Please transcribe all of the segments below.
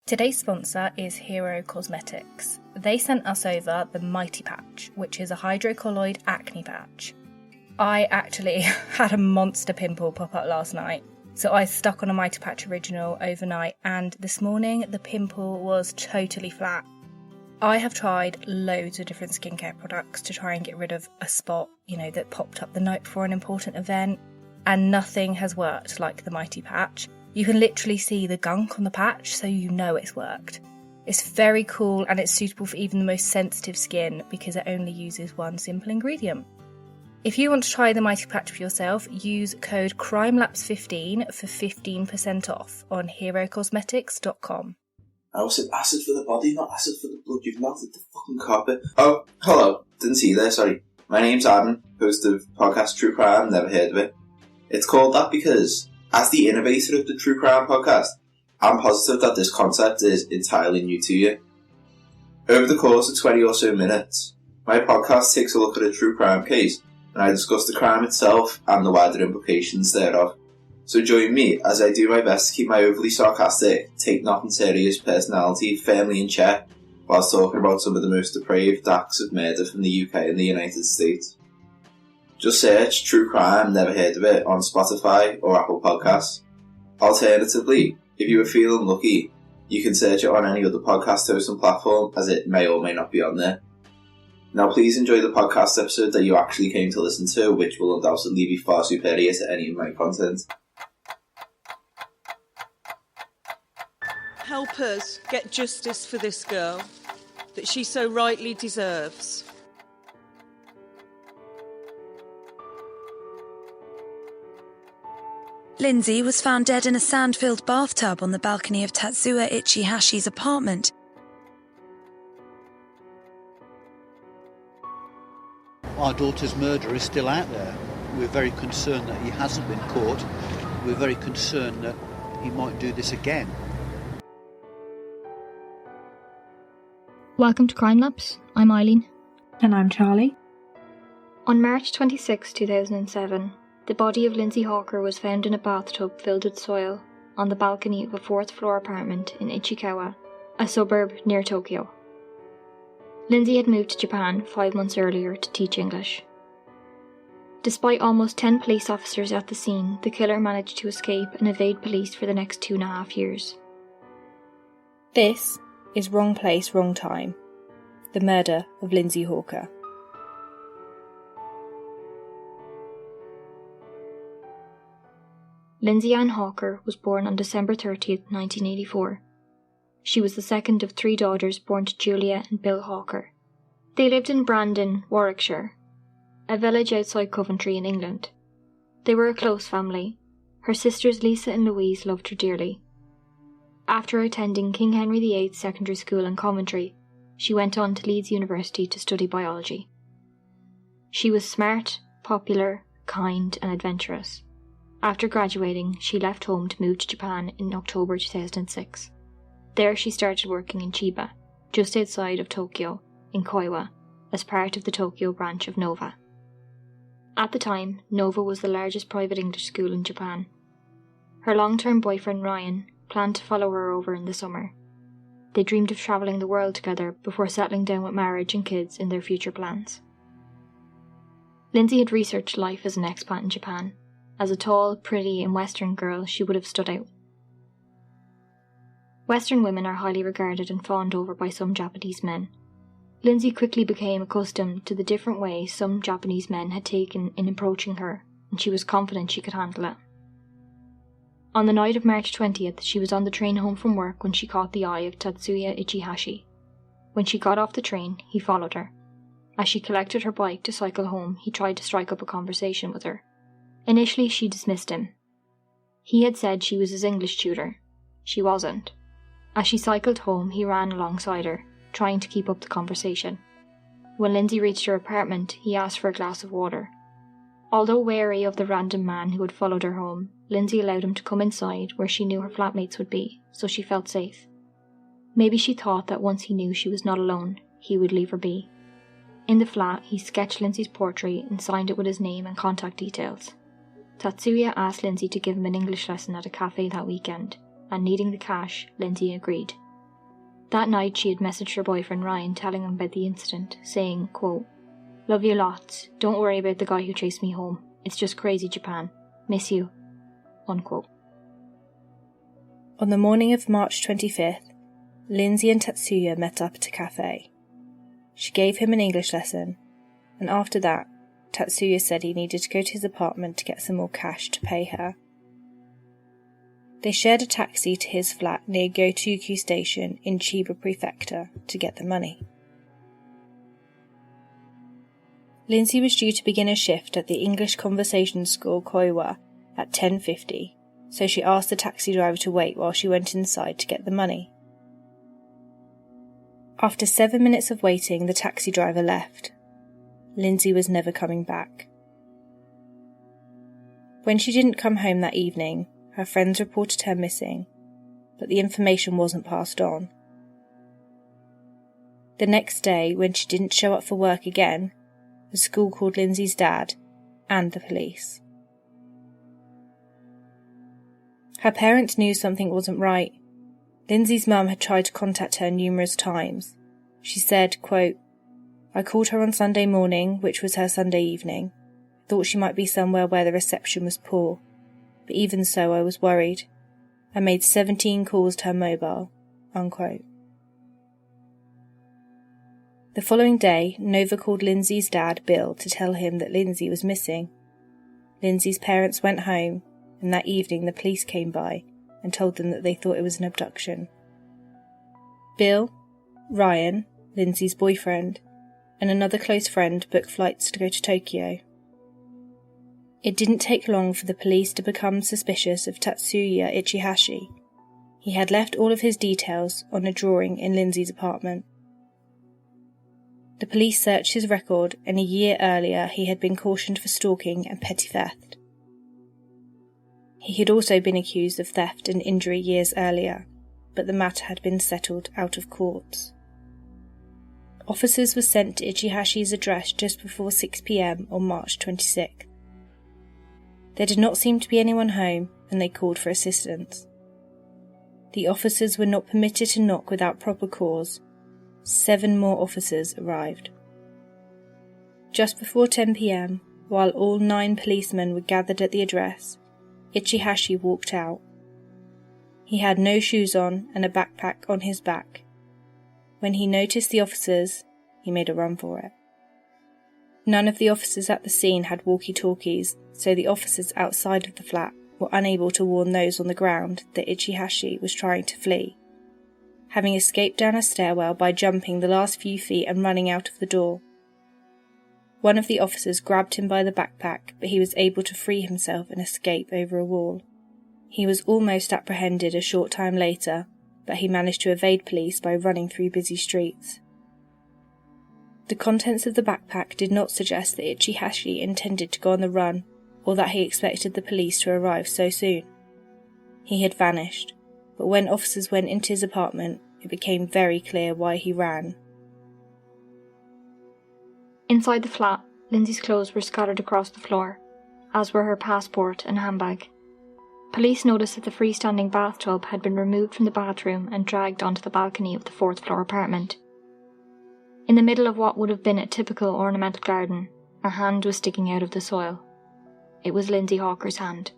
Today's sponsor is Hero Cosmetics. They sent us over the Mighty Patch, which is a hydrocolloid acne patch. I actually had a monster pimple pop up last night, so I stuck on a Mighty Patch Original overnight, and this morning the pimple was totally flat. I have tried loads of different skincare products to try and get rid of a spot, that popped up the night before an important event, and nothing has worked like the Mighty Patch. You can literally see the gunk on the patch, so you know it's worked. It's very cool, and it's suitable for even the most sensitive skin because it only uses one simple ingredient. If you want to try the Mighty Patch for yourself, use code CRIMELAPSE15 for 15% off on herocosmetics.com. I said acid for the body, not acid for the blood. You've melted the fucking carpet. Oh, hello. Didn't see you there, sorry. My name's Adam, host of podcast True Crime, never heard of it. It's called that because, as the innovator of the True Crime podcast, I'm positive that this concept is entirely new to you. Over the course of 20 or so minutes, my podcast takes a look at a true crime case, and I discuss the crime itself and the wider implications thereof. So join me as I do my best to keep my overly sarcastic, take nothing serious personality firmly in check, whilst talking about some of the most depraved acts of murder from the UK and the United States. Just search True Crime, never heard of it, on Spotify or Apple Podcasts. Alternatively, if you are feeling lucky, you can search it on any other podcast hosting platform, as it may or may not be on there. Now please enjoy the podcast episode that you actually came to listen to, which will undoubtedly be far superior to any of my content. Help us get justice for this girl that she so rightly deserves. Lindsay was found dead in a sand-filled bathtub on the balcony of Tatsuya Ichihashi's apartment. Our daughter's murderer is still out there. We're very concerned that he hasn't been caught. We're very concerned that he might do this again. Welcome to Crime Labs. I'm Eileen. And I'm Charlie. On March 26, 2007, the body of Lindsay Hawker was found in a bathtub filled with soil on the balcony of a fourth-floor apartment in Ichikawa, a suburb near Tokyo. Lindsay had moved to Japan 5 months earlier to teach English. Despite almost 10 police officers at the scene, the killer managed to escape and evade police for the next 2.5 years. This is Wrong Place, Wrong Time. The murder of Lindsay Hawker. Lindsay Ann Hawker was born on December 30th, 1984. She was the second of 3 daughters born to Julia and Bill Hawker. They lived in Brandon, Warwickshire, a village outside Coventry in England. They were a close family. Her sisters Lisa and Louise loved her dearly. After attending King Henry VIII Secondary School in Coventry, she went on to Leeds University to study biology. She was smart, popular, kind and adventurous. After graduating, she left home to move to Japan in October 2006. There she started working in Chiba, just outside of Tokyo, in Koiwa, as part of the Tokyo branch of Nova. At the time, Nova was the largest private English school in Japan. Her long-term boyfriend Ryan planned to follow her over in the summer. They dreamed of travelling the world together before settling down with marriage and kids in their future plans. Lindsay had researched life as an expat in Japan. As a tall, pretty and Western girl, she would have stood out. Western women are highly regarded and fawned over by some Japanese men. Lindsay quickly became accustomed to the different ways some Japanese men had taken in approaching her, and she was confident she could handle it. On the night of March 20th, she was on the train home from work when she caught the eye of Tatsuya Ichihashi. When she got off the train, he followed her. As she collected her bike to cycle home, he tried to strike up a conversation with her. Initially, she dismissed him. He had said she was his English tutor. She wasn't. As she cycled home, he ran alongside her, trying to keep up the conversation. When Lindsay reached her apartment, he asked for a glass of water. Although wary of the random man who had followed her home, Lindsay allowed him to come inside where she knew her flatmates would be, so she felt safe. Maybe she thought that once he knew she was not alone, he would leave her be. In the flat, he sketched Lindsay's portrait and signed it with his name and contact details. Tatsuya asked Lindsay to give him an English lesson at a cafe that weekend, and needing the cash, Lindsay agreed. That night she had messaged her boyfriend Ryan telling him about the incident, saying, quote, "Love you lots. Don't worry about the guy who chased me home. It's just crazy Japan. Miss you." Unquote. On the morning of March 25th, Lindsay and Tatsuya met up at a cafe. She gave him an English lesson, and after that, Tatsuya said he needed to go to his apartment to get some more cash to pay her. They shared a taxi to his flat near Gotoku Station in Chiba Prefecture to get the money. Lindsay was due to begin a shift at the English Conversation School Koiwa at 10:50, so she asked the taxi driver to wait while she went inside to get the money. After 7 minutes of waiting, the taxi driver left. Lindsay was never coming back. When she didn't come home that evening, her friends reported her missing, but the information wasn't passed on. The next day, when she didn't show up for work again, the school called Lindsay's dad and the police. Her parents knew something wasn't right. Lindsay's mum had tried to contact her numerous times. She said, quote, "I called her on Sunday morning, which was her Sunday evening. Thought she might be somewhere where the reception was poor. But even so, I was worried. I made 17 calls to her mobile." Unquote. The following day, Nova called Lindsay's dad, Bill, to tell him that Lindsay was missing. Lindsay's parents went home, and that evening the police came by and told them that they thought it was an abduction. Bill, Ryan, Lindsay's boyfriend, and another close friend booked flights to go to Tokyo. It didn't take long for the police to become suspicious of Tatsuya Ichihashi. He had left all of his details on a drawing in Lindsay's apartment. The police searched his record, and a year earlier he had been cautioned for stalking and petty theft. He had also been accused of theft and injury years earlier, but the matter had been settled out of court. Officers were sent to Ichihashi's address just before 6 p.m. on March 26th. There did not seem to be anyone home, and they called for assistance. The officers were not permitted to knock without proper cause. 7 more officers arrived. Just before 10 p.m, while all 9 policemen were gathered at the address, Ichihashi walked out. He had no shoes on and a backpack on his back. When he noticed the officers, he made a run for it. None of the officers at the scene had walkie-talkies, so the officers outside of the flat were unable to warn those on the ground that Ichihashi was trying to flee, having escaped down a stairwell by jumping the last few feet and running out of the door. One of the officers grabbed him by the backpack, but he was able to free himself and escape over a wall. He was almost apprehended a short time later, but he managed to evade police by running through busy streets. The contents of the backpack did not suggest that Ichihashi intended to go on the run, or that he expected the police to arrive so soon. He had vanished, but when officers went into his apartment, it became very clear why he ran. Inside the flat, Lindsay's clothes were scattered across the floor, as were her passport and handbag. Police noticed that the freestanding bathtub had been removed from the bathroom and dragged onto the balcony of the 4th floor apartment. In the middle of what would have been a typical ornamental garden, a hand was sticking out of the soil. It was Lindsay Hawker's hand.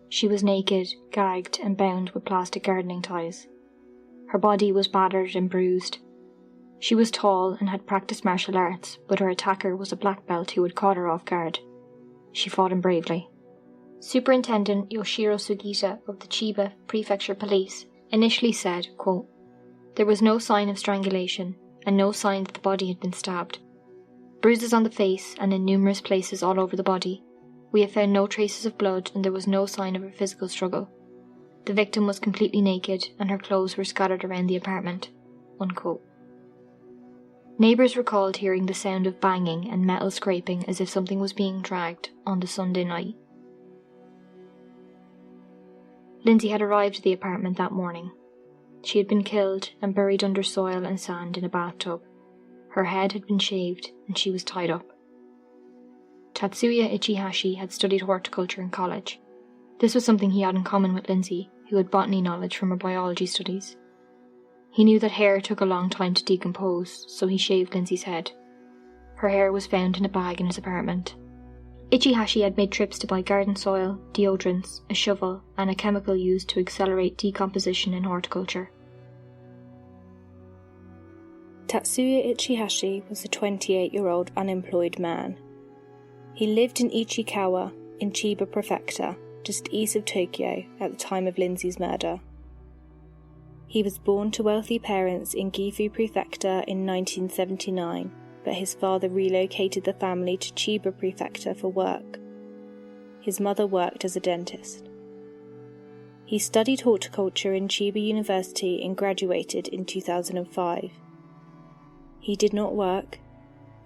She was naked, gagged and bound with plastic gardening ties. Her body was battered and bruised. She was tall and had practiced martial arts, but her attacker was a black belt who had caught her off guard. She fought him bravely. Superintendent Yoshiro Sugita of the Chiba Prefecture Police initially said, quote, "There was no sign of strangulation and no sign that the body had been stabbed. Bruises on the face and in numerous places all over the body. We have found no traces of blood and there was no sign of a physical struggle. The victim was completely naked and her clothes were scattered around the apartment." Unquote. Neighbours recalled hearing the sound of banging and metal scraping as if something was being dragged on the Sunday night. Lindsay had arrived at the apartment that morning. She had been killed and buried under soil and sand in a bathtub. Her head had been shaved and she was tied up. Tatsuya Ichihashi had studied horticulture in college. This was something he had in common with Lindsay, who had botany knowledge from her biology studies. He knew that hair took a long time to decompose, so he shaved Lindsay's head. Her hair was found in a bag in his apartment. Ichihashi had made trips to buy garden soil, deodorants, a shovel, and a chemical used to accelerate decomposition in horticulture. Tatsuya Ichihashi was a 28-year-old unemployed man. He lived in Ichikawa, in Chiba Prefecture, just east of Tokyo, at the time of Lindsay's murder. He was born to wealthy parents in Gifu Prefecture in 1979, but his father relocated the family to Chiba Prefecture for work. His mother worked as a dentist. He studied horticulture in Chiba University and graduated in 2005. He did not work.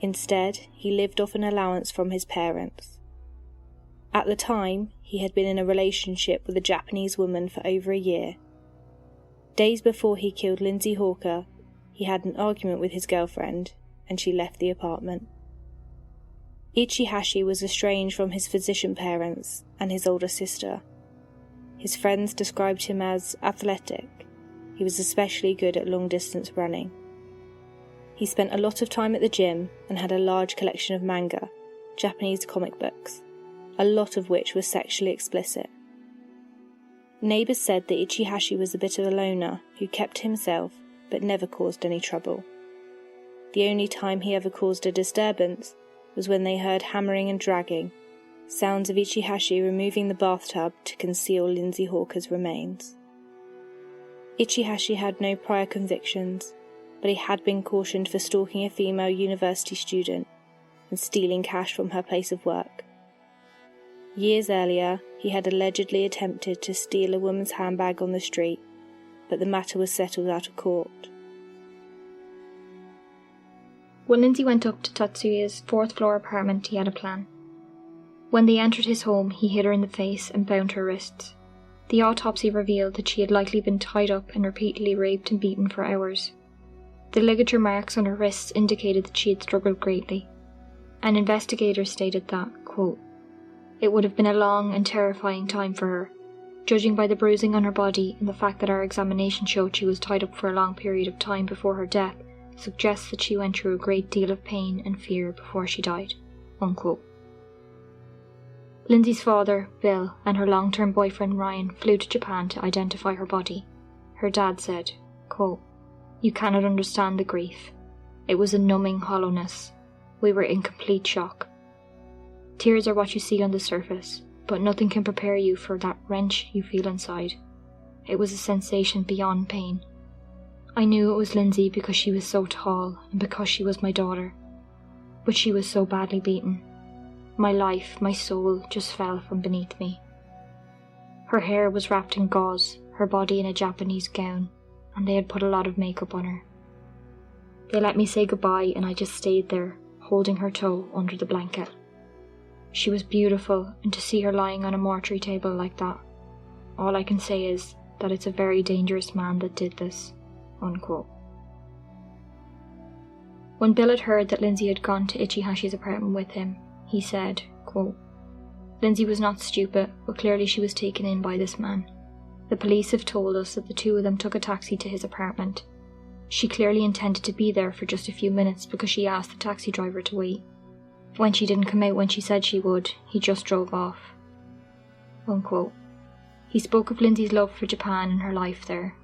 Instead, he lived off an allowance from his parents. At the time, he had been in a relationship with a Japanese woman for over a year. Days before he killed Lindsay Hawker, he had an argument with his girlfriend, and she left the apartment. Ichihashi was estranged from his physician parents and his older sister. His friends described him as athletic. He was especially good at long-distance running. He spent a lot of time at the gym and had a large collection of manga, Japanese comic books, a lot of which was sexually explicit. Neighbours said that Ichihashi was a bit of a loner who kept to himself but never caused any trouble. The only time he ever caused a disturbance was when they heard hammering and dragging, sounds of Ichihashi removing the bathtub to conceal Lindsay Hawker's remains. Ichihashi had no prior convictions, but he had been cautioned for stalking a female university student and stealing cash from her place of work. Years earlier, he had allegedly attempted to steal a woman's handbag on the street, but the matter was settled out of court. When Lindsay went up to Tatsuya's fourth-floor apartment, he had a plan. When they entered his home, he hit her in the face and bound her wrists. The autopsy revealed that she had likely been tied up and repeatedly raped and beaten for hours. The ligature marks on her wrists indicated that she had struggled greatly. An investigator stated that, quote, "It would have been a long and terrifying time for her. Judging by the bruising on her body and the fact that our examination showed she was tied up for a long period of time before her death, suggests that she went through a great deal of pain and fear before she died." Unquote. Lindsay's father, Bill, and her long-term boyfriend Ryan flew to Japan to identify her body. Her dad said, quote, "You cannot understand the grief. It was a numbing hollowness. We were in complete shock. Tears are what you see on the surface, but nothing can prepare you for that wrench you feel inside. It was a sensation beyond pain. I knew it was Lindsay because she was so tall and because she was my daughter. But she was so badly beaten. My life, my soul, just fell from beneath me. Her hair was wrapped in gauze, her body in a Japanese gown, and they had put a lot of makeup on her. They let me say goodbye and I just stayed there, holding her toe under the blanket. She was beautiful, and to see her lying on a mortuary table like that, all I can say is that it's a very dangerous man that did this." Unquote. When Bill had heard that Lindsay had gone to Ichihashi's apartment with him, he said, quote, "Lindsay was not stupid, but clearly she was taken in by this man. The police have told us that the two of them took a taxi to his apartment. She clearly intended to be there for just a few minutes because she asked the taxi driver to wait. When she didn't come out when she said she would, he just drove off." Unquote. He spoke of Lindsay's love for Japan and her life there.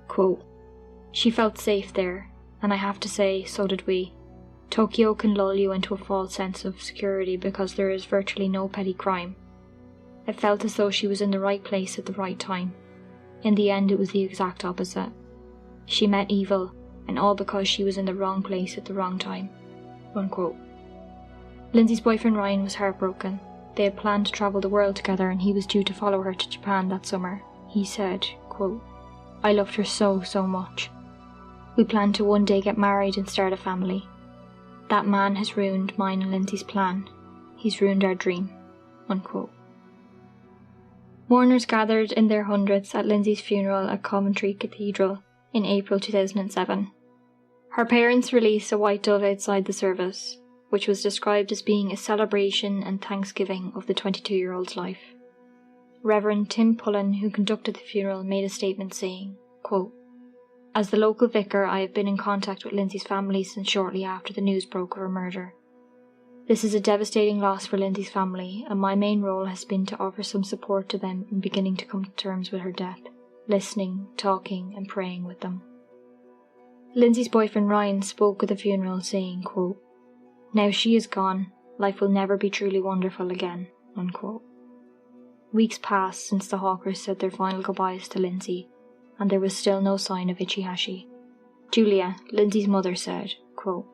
Quote, "She felt safe there, and I have to say, so did we. Tokyo can lull you into a false sense of security because there is virtually no petty crime. It felt as though she was in the right place at the right time. In the end, it was the exact opposite. She met evil, and all because she was in the wrong place at the wrong time." Unquote. Lindsay's boyfriend Ryan was heartbroken. They had planned to travel the world together and he was due to follow her to Japan that summer. He said, quote, "I loved her so much. We planned to one day get married and start a family. That man has ruined mine and Lindsay's plan. He's ruined our dream." Unquote. Mourners gathered in their hundreds at Lindsay's funeral at Coventry Cathedral in April 2007. Her parents released a white dove outside the service. which was described as being a celebration and thanksgiving of the 22-year-old's life. Reverend Tim Pullen, who conducted the funeral, made a statement saying, quote, "As the local vicar, I have been in contact with Lindsay's family since shortly after the news broke of her murder. This is a devastating loss for Lindsay's family, and my main role has been to offer some support to them in beginning to come to terms with her death, listening, talking, and praying with them." Lindsay's boyfriend Ryan spoke at the funeral saying, quote, "Now she is gone, life will never be truly wonderful again," unquote. Weeks passed since the Hawkers said their final goodbyes to Lindsay, and there was still no sign of Ichihashi. Julia, Lindsay's mother, said, quote,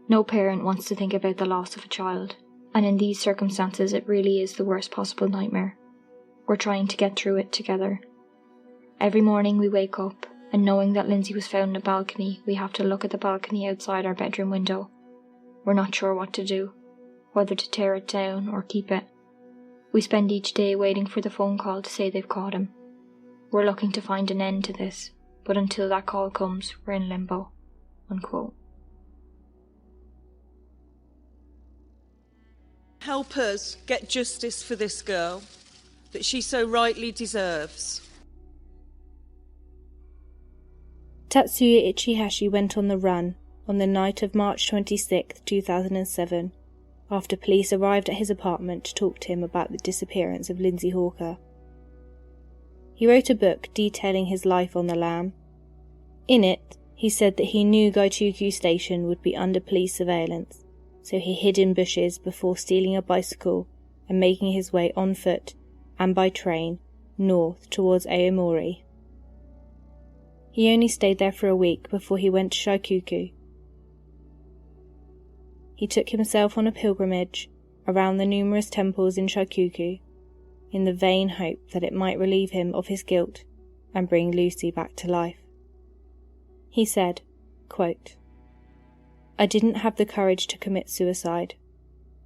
"No parent wants to think about the loss of a child, and in these circumstances it really is the worst possible nightmare. We're trying to get through it together. Every morning we wake up, and knowing that Lindsay was found in a balcony, we have to look at the balcony outside our bedroom window. We're not sure what to do, whether to tear it down or keep it. We spend each day waiting for the phone call to say they've caught him. We're looking to find an end to this, but until that call comes, we're in limbo," unquote. Help us get justice for this girl that she so rightly deserves. Tatsuya Ichihashi went on the run on the night of March 26, 2007, after police arrived at his apartment to talk to him about the disappearance of Lindsay Hawker. He wrote a book detailing his life on the lam. In it, he said that he knew Gaituku Station would be under police surveillance, so he hid in bushes before stealing a bicycle and making his way on foot and by train north towards Aomori. He only stayed there for a week before he went to Shikoku. He took himself on a pilgrimage around the numerous temples in Shikoku, in the vain hope that it might relieve him of his guilt and bring Lucy back to life. He said, quote, "I didn't have the courage to commit suicide.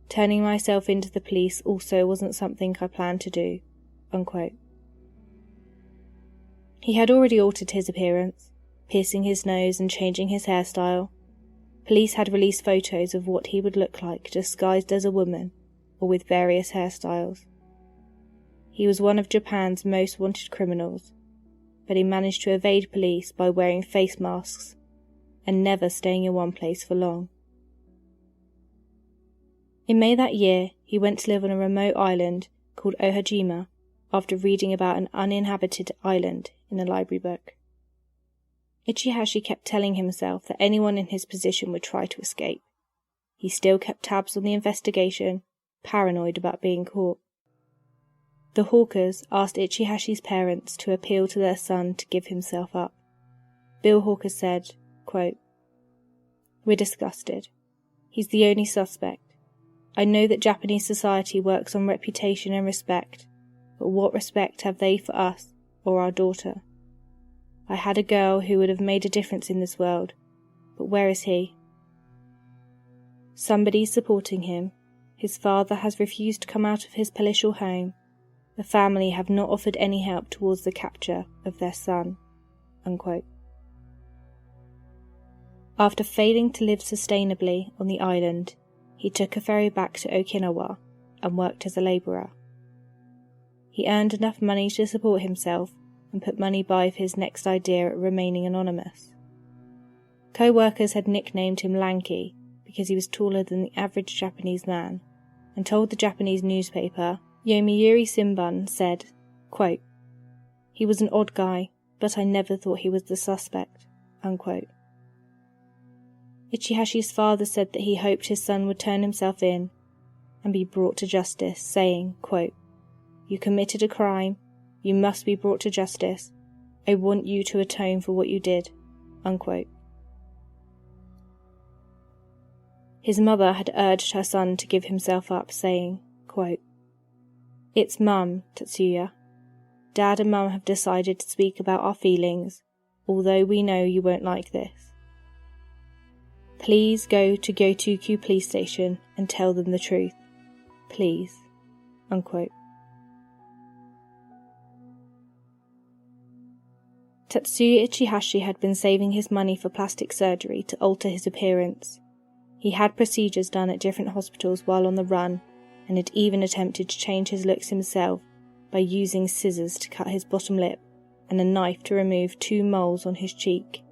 Turning myself into the police also wasn't something I planned to do," unquote. He had already altered his appearance, piercing his nose and changing his hairstyle. Police had released photos of what he would look like disguised as a woman or with various hairstyles. He was one of Japan's most wanted criminals, but he managed to evade police by wearing face masks and never staying in one place for long. In May that year, he went to live on a remote island called Ohajima after reading about an uninhabited island in a library book. Ichihashi kept telling himself that anyone in his position would try to escape. He still kept tabs on the investigation, paranoid about being caught. The Hawkers asked Ichihashi's parents to appeal to their son to give himself up. Bill Hawker said, quote, "We're disgusted. He's the only suspect. I know that Japanese society works on reputation and respect, but what respect have they for us or our daughter? I had a girl who would have made a difference in this world, but where is he? Somebody's supporting him. His father has refused to come out of his palatial home. The family have not offered any help towards the capture of their son," unquote. After failing to live sustainably on the island, he took a ferry back to Okinawa and worked as a labourer. He earned enough money to support himself and put money by for his next idea at remaining anonymous. Co-workers had nicknamed him Lanky because he was taller than the average Japanese man, and told the Japanese newspaper Yomiuri Shimbun said, quote, "He was an odd guy, but I never thought he was the suspect," unquote. Ichihashi's father said that he hoped his son would turn himself in and be brought to justice, saying, quote, "You committed a crime. You must be brought to justice. I want you to atone for what you did," unquote. His mother had urged her son to give himself up, saying, quote, "It's Mum, Tatsuya. Dad and Mum have decided to speak about our feelings, although we know you won't like this. Please go to Gaituku police station and tell them the truth. Please," unquote. Tatsuya Ichihashi had been saving his money for plastic surgery to alter his appearance. He had procedures done at different hospitals while on the run, and had even attempted to change his looks himself by using scissors to cut his bottom lip and a knife to remove 2 moles on his cheek.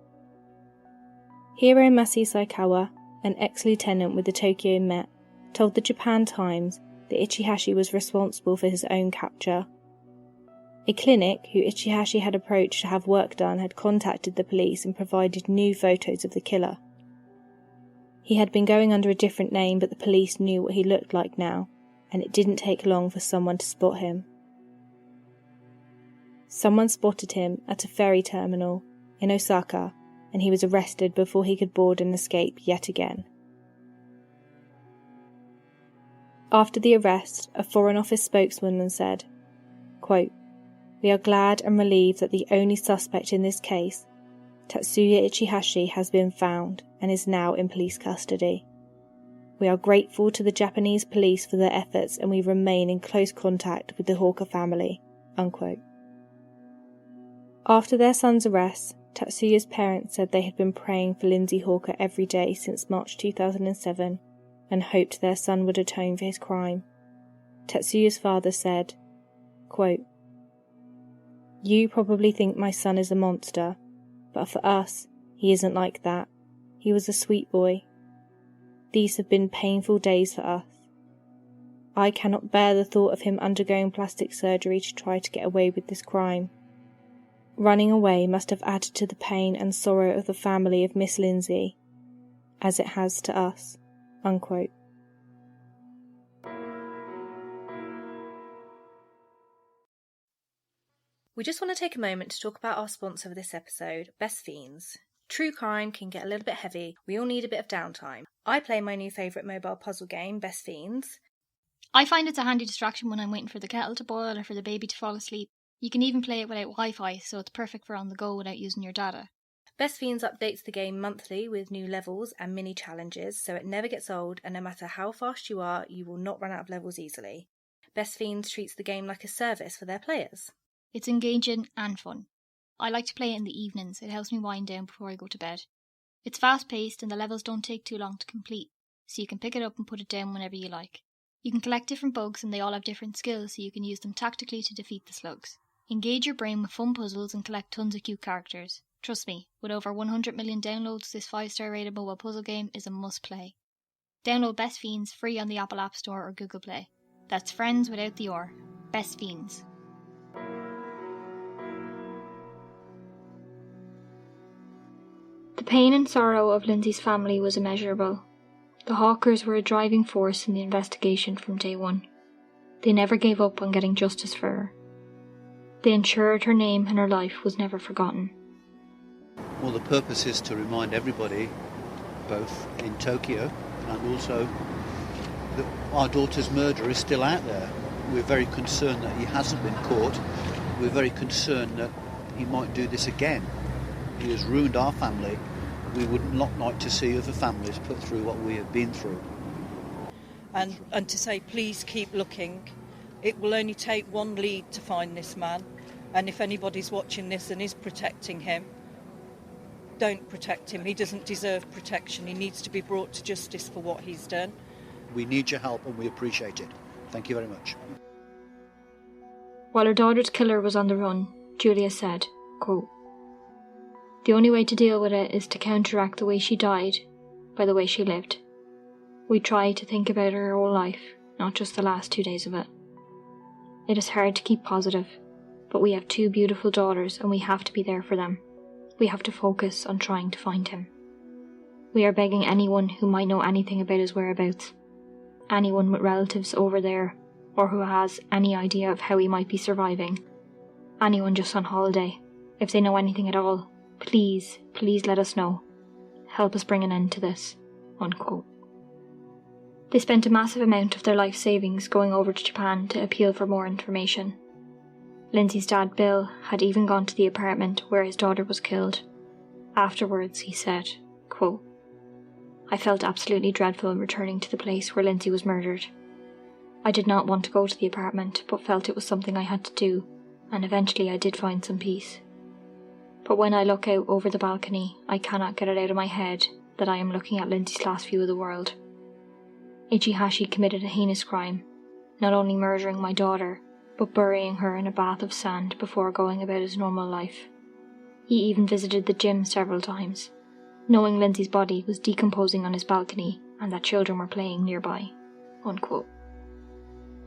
Hiro Ichikawa, an ex-lieutenant with the Tokyo Met, told the Japan Times that Ichihashi was responsible for his own capture. A clinic who Ichihashi had approached to have work done had contacted the police and provided new photos of the killer. He had been going under a different name, but the police knew what he looked like now, and it didn't take long for someone to spot him. Someone spotted him at a ferry terminal in Osaka, and he was arrested before he could board and escape yet again. After the arrest, a Foreign Office spokeswoman said, quote, "We are glad and relieved that the only suspect in this case, Tatsuya Ichihashi, has been found and is now in police custody. We are grateful to the Japanese police for their efforts and we remain in close contact with the Hawker family." Unquote. After their son's arrest, Tatsuya's parents said they had been praying for Lindsay Hawker every day since March 2007 and hoped their son would atone for his crime. Tatsuya's father said, quote, "You probably think my son is a monster, but for us, he isn't like that. He was a sweet boy. These have been painful days for us. I cannot bear the thought of him undergoing plastic surgery to try to get away with this crime. Running away must have added to the pain and sorrow of the family of Miss Lindsay, as it has to us." Unquote. We just want to take a moment to talk about our sponsor for this episode, Best Fiends. True crime can get a little bit heavy. We all need a bit of downtime. I play my new favourite mobile puzzle game, Best Fiends. I find it's a handy distraction when I'm waiting for the kettle to boil or for the baby to fall asleep. You can even play it without Wi-Fi, so it's perfect for on the go without using your data. Best Fiends updates the game monthly with new levels and mini challenges, so it never gets old, and no matter how fast you are, you will not run out of levels easily. Best Fiends treats the game like a service for their players. It's engaging and fun. I like to play it in the evenings. It helps me wind down before I go to bed. It's fast-paced and the levels don't take too long to complete, so you can pick it up and put it down whenever you like. You can collect different bugs and they all have different skills, so you can use them tactically to defeat the slugs. Engage your brain with fun puzzles and collect tons of cute characters. Trust me, with over 100 million downloads, this 5-star rated mobile puzzle game is a must-play. Download Best Fiends free on the Apple App Store or Google Play. That's friends without the R. Best Fiends. The pain and sorrow of Lindsay's family was immeasurable. The Hawkers were a driving force in the investigation from day one. They never gave up on getting justice for her. They ensured her name and her life was never forgotten. Well, the purpose is to remind everybody, both in Tokyo and also that our daughter's murderer is still out there. We're very concerned that he hasn't been caught. We're very concerned that he might do this again. He has ruined our family. We would not like to see other families put through what we have been through. And to say, please keep looking. It will only take one lead to find this man. And if anybody's watching this and is protecting him, don't protect him. He doesn't deserve protection. He needs to be brought to justice for what he's done. We need your help and we appreciate it. Thank you very much. While her daughter's killer was on the run, Julia said, quote, "The only way to deal with it is to counteract the way she died by the way she lived. We try to think about her whole life, not just the last 2 days of it. It is hard to keep positive, but we have 2 beautiful daughters and we have to be there for them. We have to focus on trying to find him. We are begging anyone who might know anything about his whereabouts, anyone with relatives over there, or who has any idea of how he might be surviving, anyone just on holiday, if they know anything at all, please let us know. Help us bring an end to this." Unquote. They spent a massive amount of their life savings going over to Japan to appeal for more information. Lindsay's dad, Bill, had even gone to the apartment where his daughter was killed. Afterwards, he said, quote, "I felt absolutely dreadful returning to the place where Lindsay was murdered. I did not want to go to the apartment, but felt it was something I had to do, and eventually I did find some peace. But when I look out over the balcony, I cannot get it out of my head that I am looking at Lindsay's last view of the world. Ichihashi committed a heinous crime, not only murdering my daughter, but burying her in a bath of sand before going about his normal life. He even visited the gym several times, knowing Lindsay's body was decomposing on his balcony and that children were playing nearby." Unquote.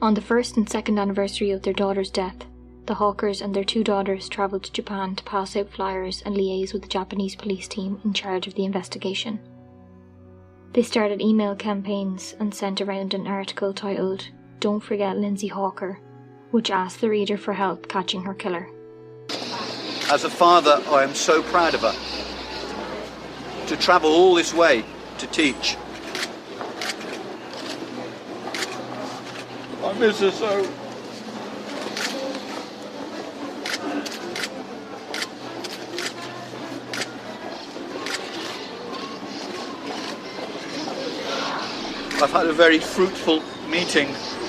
On the first and second anniversary of their daughter's death, the Hawkers and their 2 daughters travelled to Japan to pass out flyers and liaise with the Japanese police team in charge of the investigation. They started email campaigns and sent around an article titled "Don't Forget Lindsay Hawker," which asked the reader for help catching her killer. As a father, I am so proud of her. To travel all this way to teach. I miss her so. I've had a very fruitful meeting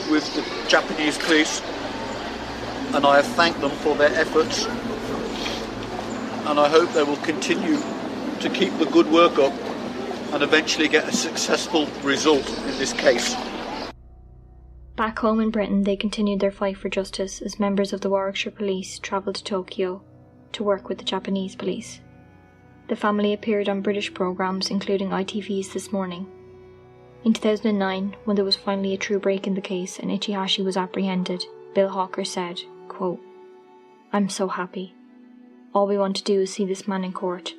with the Japanese police, and I have thanked them for their efforts, and I hope they will continue to keep the good work up and eventually get a successful result in this case. Back home in Britain, they continued their fight for justice as members of the Warwickshire Police travelled to Tokyo to work with the Japanese police. The family appeared on British programmes including ITV's This Morning. In 2009, when there was finally a true break in the case and Ichihashi was apprehended, Bill Hawker said, quote, "I'm so happy. All we want to do is see this man in court.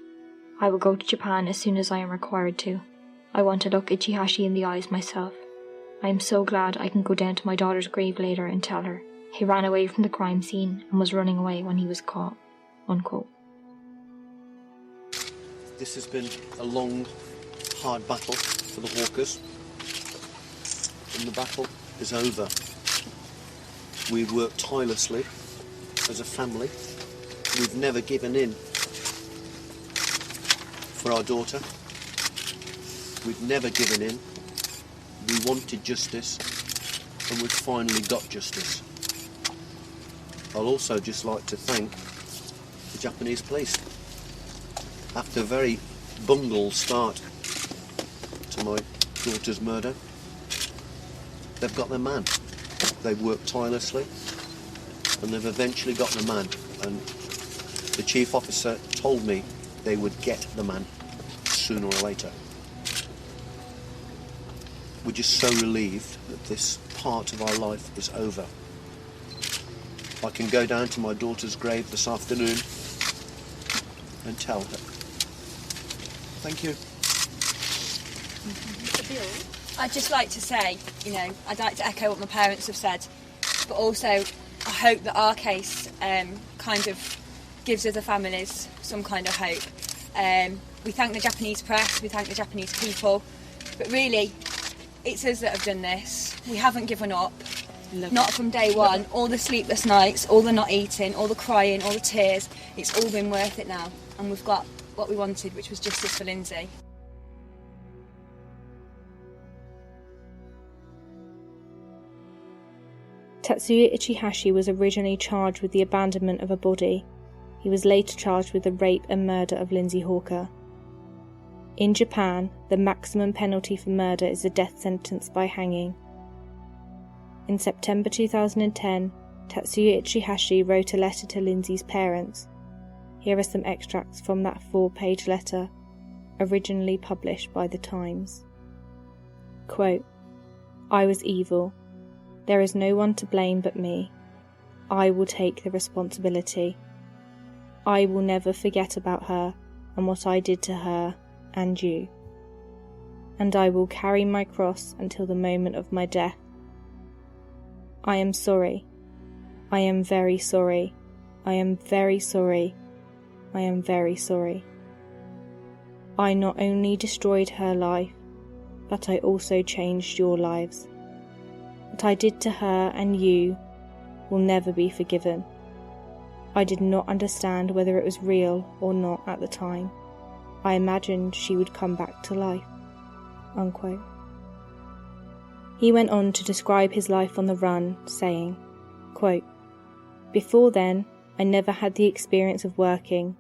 I will go to Japan as soon as I am required to. I want to look Ichihashi in the eyes myself. I am so glad I can go down to my daughter's grave later and tell her he ran away from the crime scene and was running away when he was caught." Unquote. This has been a long, hard battle for the Hawkers, and the battle is over. We've worked tirelessly as a family. We've never given in for our daughter. We've never given in. We wanted justice, and we've finally got justice. I'll also just like to thank the Japanese police. After a very bungled start to my daughter's murder, they've got their man. They've worked tirelessly, and they've eventually got the man. And the chief officer told me they would get the man sooner or later. We're just so relieved that this part of our life is over. I can go down to my daughter's grave this afternoon and tell her. Thank you. I'd just like to say, I'd like to echo what my parents have said, but also I hope that our case kind of gives other families some kind of hope. We thank the Japanese press, we thank the Japanese people, but really, it's us that have done this. We haven't given up, not from day one. All the sleepless nights, all the not eating, all the crying, all the tears, it's all been worth it now, and we've got what we wanted, which was justice for Lindsay. Tatsuya Ichihashi was originally charged with the abandonment of a body. He was later charged with the rape and murder of Lindsay Hawker. In Japan, the maximum penalty for murder is the death sentence by hanging. In September 2010, Tatsuya Ichihashi wrote a letter to Lindsay's parents. Here are some extracts from that 4-page letter, originally published by The Times. Quote, "I was evil. There is no one to blame but me. I will take the responsibility. I will never forget about her and what I did to her and you. And I will carry my cross until the moment of my death. I am sorry. I am very sorry. I am very sorry. I am very sorry. I not only destroyed her life, but I also changed your lives. What I did to her and you will never be forgiven. I did not understand whether it was real or not at the time. I imagined she would come back to life." Unquote. He went on to describe his life on the run, saying, quote, "Before then, I never had the experience of working.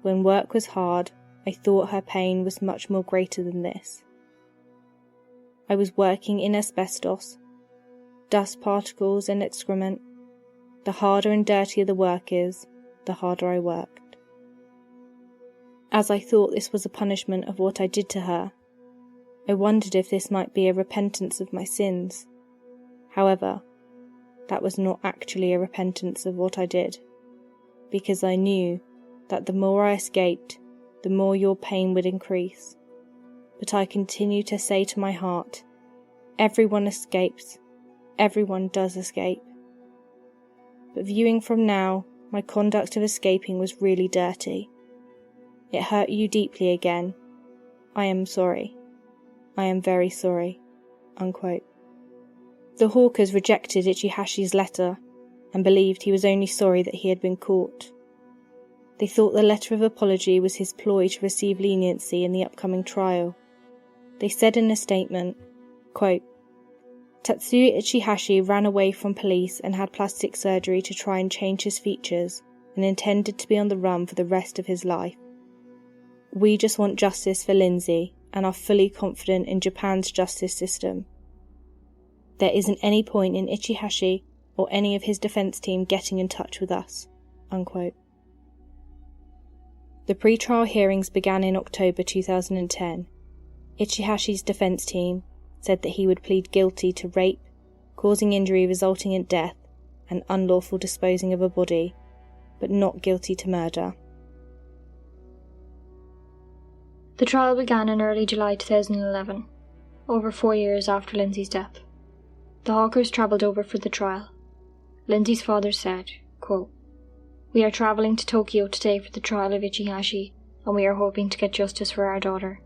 When work was hard, I thought her pain was much more greater than this. I was working in asbestos, dust particles and excrement. The harder and dirtier the work is, the harder I worked. As I thought this was a punishment of what I did to her, I wondered if this might be a repentance of my sins. However, that was not actually a repentance of what I did, because I knew that the more I escaped, the more your pain would increase. But I continued to say to my heart, everyone escapes, everyone does escape. But viewing from now, my conduct of escaping was really dirty. It hurt you deeply again. I am sorry. I am very sorry." Unquote. The Hawkers rejected Ichihashi's letter and believed he was only sorry that he had been caught. They thought the letter of apology was his ploy to receive leniency in the upcoming trial. They said in a statement, quote, "Tatsuya Ichihashi ran away from police and had plastic surgery to try and change his features and intended to be on the run for the rest of his life. We just want justice for Lindsay and are fully confident in Japan's justice system. There isn't any point in Ichihashi or any of his defense team getting in touch with us." Unquote. The pre-trial hearings began in October 2010. Ichihashi's defense team said that he would plead guilty to rape, causing injury resulting in death, and unlawful disposing of a body, but not guilty to murder. The trial began in early July 2011, over 4 years after Lindsay's death. The Hawkers travelled over for the trial. Lindsay's father said, quote, "We are travelling to Tokyo today for the trial of Ichihashi, and we are hoping to get justice for our daughter.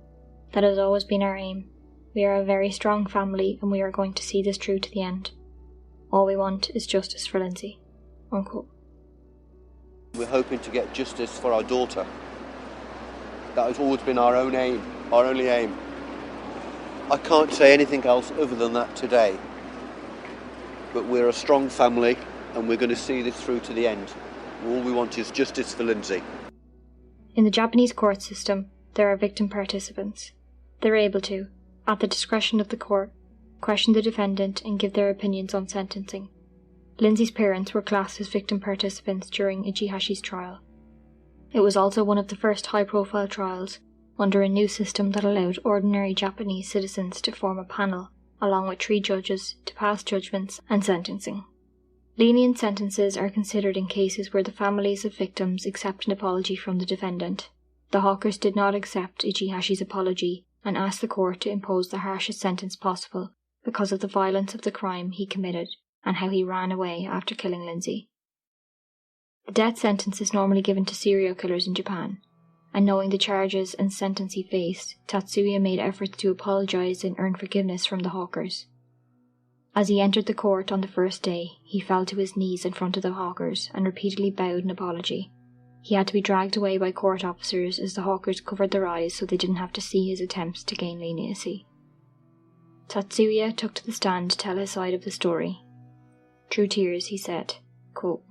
That has always been our aim. We are a very strong family, and we are going to see this through to the end. All we want is justice for Lindsay." Unquote. We're hoping to get justice for our daughter. That has always been our own aim, our only aim. I can't say anything else other than that today. But we're a strong family and we're going to see this through to the end. All we want is justice for Lindsay. In the Japanese court system, there are victim participants. They're able to, at the discretion of the court, question the defendant and give their opinions on sentencing. Lindsay's parents were classed as victim participants during Ichihashi's trial. It was also one of the first high-profile trials under a new system that allowed ordinary Japanese citizens to form a panel, along with 3 judges, to pass judgments and sentencing. Lenient sentences are considered in cases where the families of victims accept an apology from the defendant. The Hawkers did not accept Ichihashi's apology and asked the court to impose the harshest sentence possible because of the violence of the crime he committed and how he ran away after killing Lindsay. The death sentence is normally given to serial killers in Japan, and knowing the charges and sentence he faced, Tatsuya made efforts to apologise and earn forgiveness from the Hawkers. As he entered the court on the first day, he fell to his knees in front of the Hawkers and repeatedly bowed in apology. He had to be dragged away by court officers as the Hawkers covered their eyes so they didn't have to see his attempts to gain leniency. Tatsuya took to the stand to tell his side of the story. Through tears, he said, quote,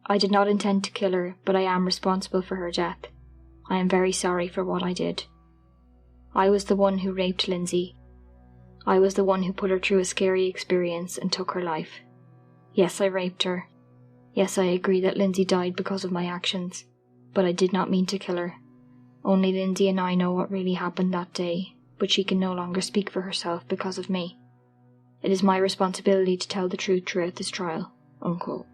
"I did not intend to kill her, but I am responsible for her death. I am very sorry for what I did. I was the one who raped Lindsay. I was the one who put her through a scary experience and took her life. Yes, I raped her. Yes, I agree that Lindsay died because of my actions, but I did not mean to kill her. Only Lindsay and I know what really happened that day, but she can no longer speak for herself because of me. It is my responsibility to tell the truth throughout this trial." Unquote.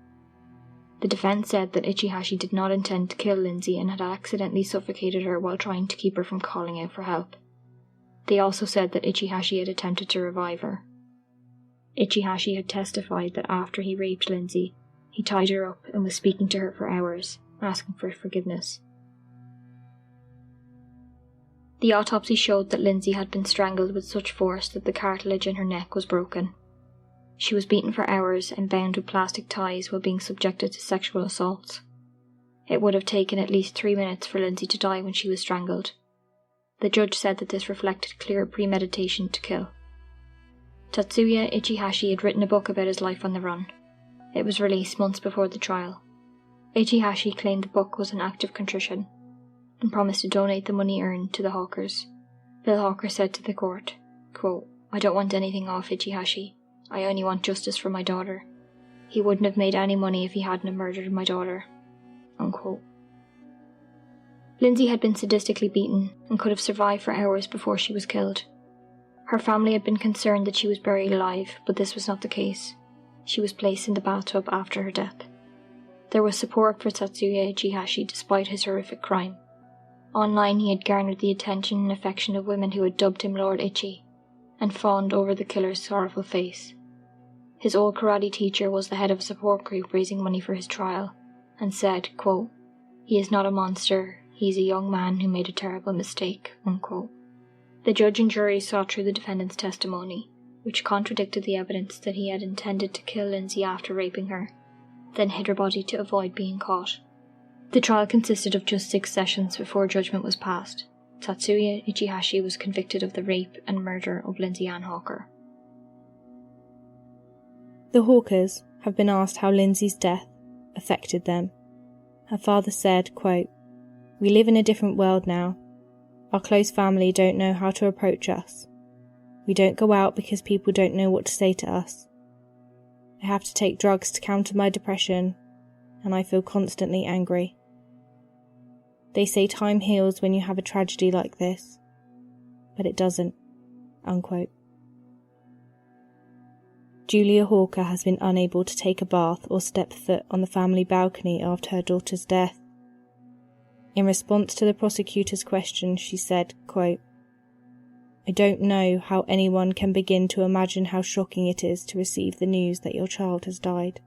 The defence said that Ichihashi did not intend to kill Lindsay and had accidentally suffocated her while trying to keep her from calling out for help. They also said that Ichihashi had attempted to revive her. Ichihashi had testified that after he raped Lindsay, he tied her up and was speaking to her for hours, asking for forgiveness. The autopsy showed that Lindsay had been strangled with such force that the cartilage in her neck was broken. She was beaten for hours and bound with plastic ties while being subjected to sexual assaults. It would have taken at least 3 minutes for Lindsay to die when she was strangled. The judge said that this reflected clear premeditation to kill. Tatsuya Ichihashi had written a book about his life on the run. It was released months before the trial. Ichihashi claimed the book was an act of contrition. and promised to donate the money earned to the Hawkers. Bill Hawker said to the court, quote, "I don't want anything off Ichihashi. I only want justice for my daughter. He wouldn't have made any money if he hadn't murdered my daughter." Unquote. Lindsay had been sadistically beaten and could have survived for hours before she was killed. Her family had been concerned that she was buried alive, but this was not the case. She was placed in the bathtub after her death. There was support for Tatsuya Ichihashi despite his horrific crime. Online he had garnered the attention and affection of women who had dubbed him Lord Ichi, and fawned over the killer's sorrowful face. His old karate teacher was the head of a support group raising money for his trial, and said, quote, "He is not a monster, he is a young man who made a terrible mistake." Unquote. The judge and jury saw through the defendant's testimony, which contradicted the evidence that he had intended to kill Lindsay after raping her, then hid her body to avoid being caught. The trial consisted of just 6 sessions before judgment was passed. Tatsuya Ichihashi was convicted of the rape and murder of Lindsay Ann Hawker. The Hawkers have been asked how Lindsay's death affected them. Her father said, quote, "We live in a different world now. Our close family don't know how to approach us. We don't go out because people don't know what to say to us. I have to take drugs to counter my depression, and I feel constantly angry. They say time heals when you have a tragedy like this, but it doesn't." Unquote. Julia Hawker has been unable to take a bath or step foot on the family balcony after her daughter's death. In response to the prosecutor's question, she said, quote, "I don't know how anyone can begin to imagine how shocking it is to receive the news that your child has died.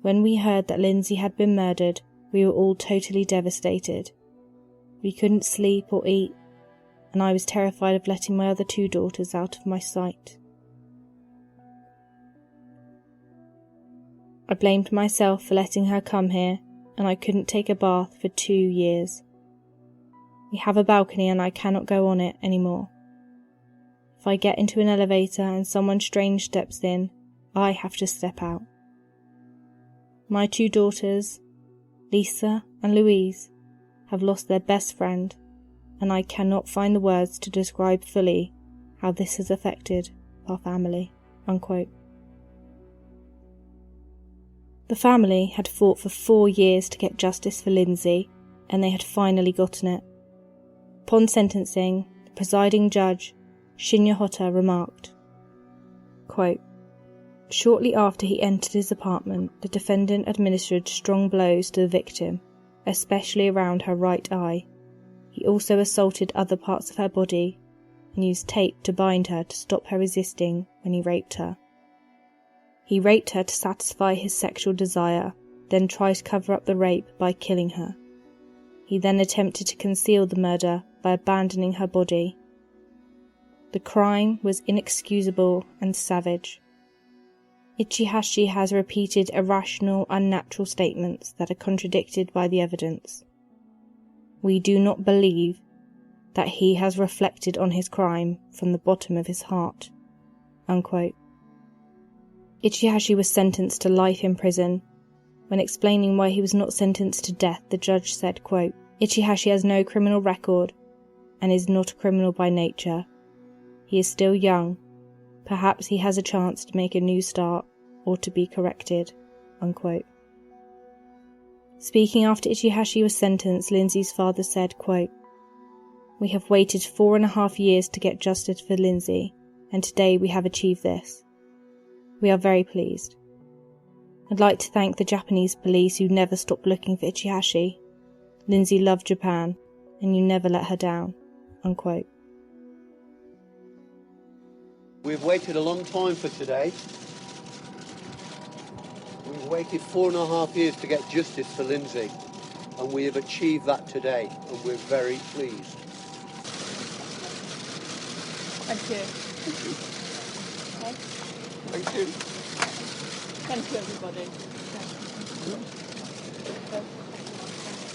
When we heard that Lindsay had been murdered, we were all totally devastated. We couldn't sleep or eat, and I was terrified of letting my other 2 daughters out of my sight. I blamed myself for letting her come here, and I couldn't take a bath for 2 years. We have a balcony and I cannot go on it anymore. If I get into an elevator and someone strange steps in, I have to step out. My 2 daughters, Lisa and Louise, have lost their best friend, and I cannot find the words to describe fully how this has affected our family." Unquote. The family had fought for 4 years to get justice for Lindsay, and they had finally gotten it. Upon sentencing, the presiding judge, Shinya Hotta, remarked, quote, "Shortly after he entered his apartment, the defendant administered strong blows to the victim, especially around her right eye. He also assaulted other parts of her body and used tape to bind her to stop her resisting when he raped her. He raped her to satisfy his sexual desire, then tried to cover up the rape by killing her. He then attempted to conceal the murder by abandoning her body. The crime was inexcusable and savage. Ichihashi has repeated irrational, unnatural statements that are contradicted by the evidence. We do not believe that he has reflected on his crime from the bottom of his heart." Unquote. Ichihashi was sentenced to life in prison. When explaining why he was not sentenced to death, the judge said, quote, "Ichihashi has no criminal record and is not a criminal by nature. He is still young. Perhaps he has a chance to make a new start or to be corrected." Unquote. Speaking after Ichihashi was sentenced, Lindsay's father said, quote, "We have waited 4.5 years to get justice for Lindsay, and today we have achieved this. We are very pleased. I'd like to thank the Japanese police who never stopped looking for Ichihashi. Lindsay loved Japan, and you never let her down." Unquote. We've waited a long time for today. We've waited 4.5 years to get justice for Lindsay, and we have achieved that today, and we're very pleased. Thank you. Okay. Thank you. Thank you, everybody.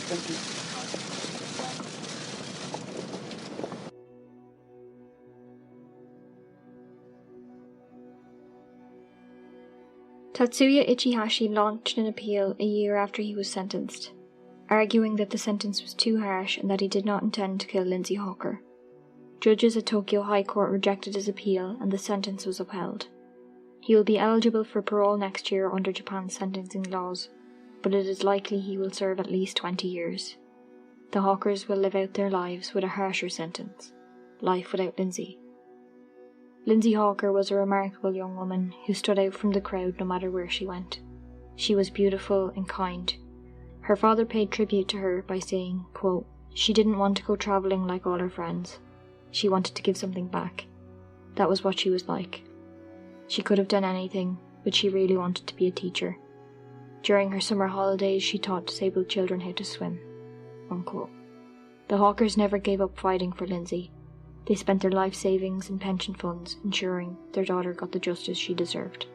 Thank you. Tatsuya Ichihashi launched an appeal a year after he was sentenced. arguing that the sentence was too harsh and that he did not intend to kill Lindsay Hawker. Judges at Tokyo High Court rejected his appeal and the sentence was upheld. He will be eligible for parole next year under Japan's sentencing laws, but it is likely he will serve at least 20 years. The Hawkers will live out their lives with a harsher sentence, life without Lindsay. Lindsay Hawker was a remarkable young woman who stood out from the crowd no matter where she went. She was beautiful and kind. Her father paid tribute to her by saying, quote, "She didn't want to go travelling like all her friends. She wanted to give something back. That was what she was like. She could have done anything, but she really wanted to be a teacher. During her summer holidays, she taught disabled children how to swim." Unquote. The Hawkers never gave up fighting for Lindsay. They spent their life savings and pension funds ensuring their daughter got the justice she deserved.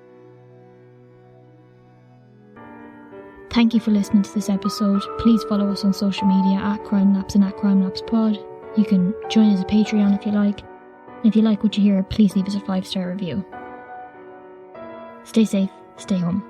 Thank you for listening to this episode. Please follow us on social media at CrimeLapse and at CrimeLapsePod. You can join us at Patreon if you like. And if you like what you hear, please leave us a 5-star review. Stay safe, stay home.